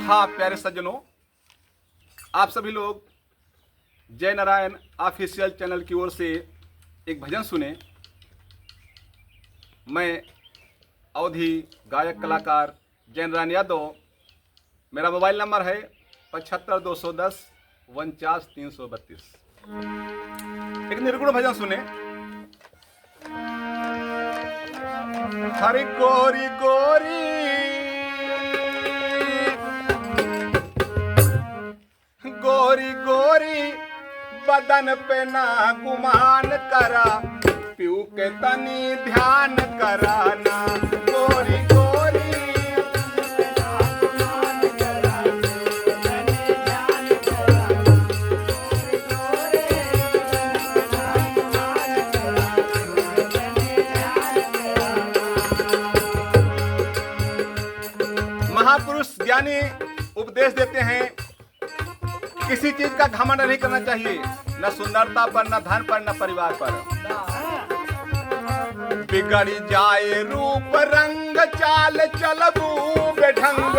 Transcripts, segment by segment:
हाँ प्यारे सज्जनों, आप सभी लोग जय नारायण ऑफिशियल चैनल की ओर से एक भजन सुने। मैं अवधि गायक कलाकार जय नारायण यादव। मेरा मोबाइल नंबर है 75 210 49 332। एक निर्गुण भजन सुने। हरि गोरी गोरी गोरी गोरी बदन पे ना गुमान करा, पीऊ के तनी ध्यान कराना। गोरी गोरी महापुरुष ज्ञानी उपदेश देते हैं, किसी चीज का घमंड नहीं करना चाहिए, न सुंदरता पर, न धन पर, न परिवार पर। बिगड़ी जाए रूप रंग, चाल चलबू बेढंग।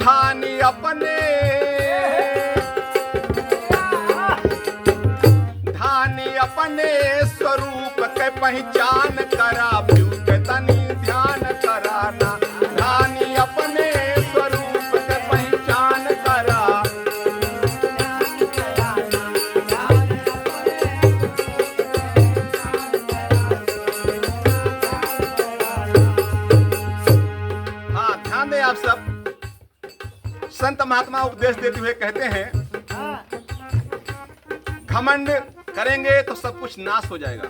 धानी अपने स्वरूप के पहचान करा, पीऊ के तनी ध्यान कराना। धानी अपने स्वरूप के पहचान करा। हाँ ध्यान दें आप सब। संत महात्मा उपदेश देते हुए कहते हैं, घमंड करेंगे तो सब कुछ नाश हो जाएगा।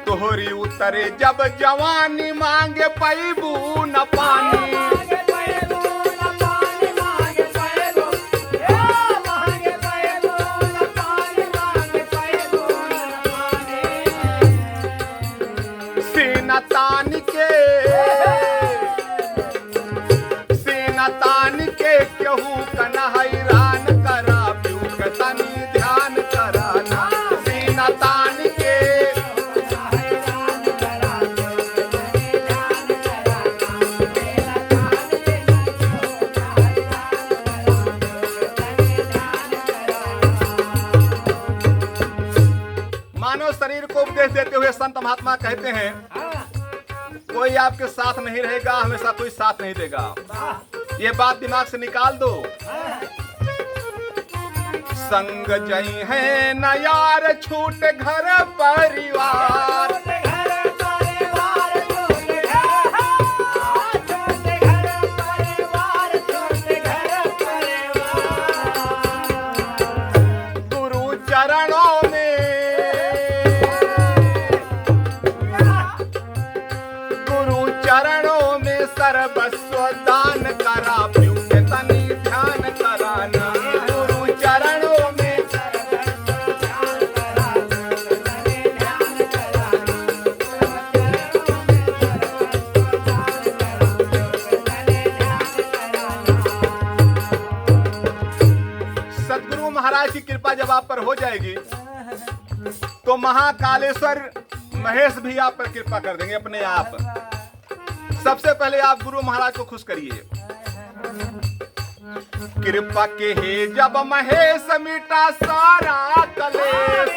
तोहरी उतरे जब जवानी, मांगे पैबू न पानी। सीना तान के केहू कना हैरान करा, पीऊ के तनी ध्यान कराना। सीना तान के मानव शरीर को उपदेश देते हुए संत महात्मा कहते हैं, कोई आपके साथ नहीं रहेगा, हमेशा कोई साथ नहीं देगा। ये बात दिमाग से निकाल दो। संग जई है न यार, छूट घर परिवार। गुरु चरणों में सर्वस्व दान करा, पीऊ के तनी ध्यान कराना। गुरु चरणों में सदगुरु महाराज की कृपा जब आप पर हो जाएगी तो महाकालेश्वर महेश भी आप पर कृपा कर देंगे अपने आप। सबसे पहले आप गुरु महाराज को खुश करिए। कृपा के हे जब महेश, मिटा सारा कलेश।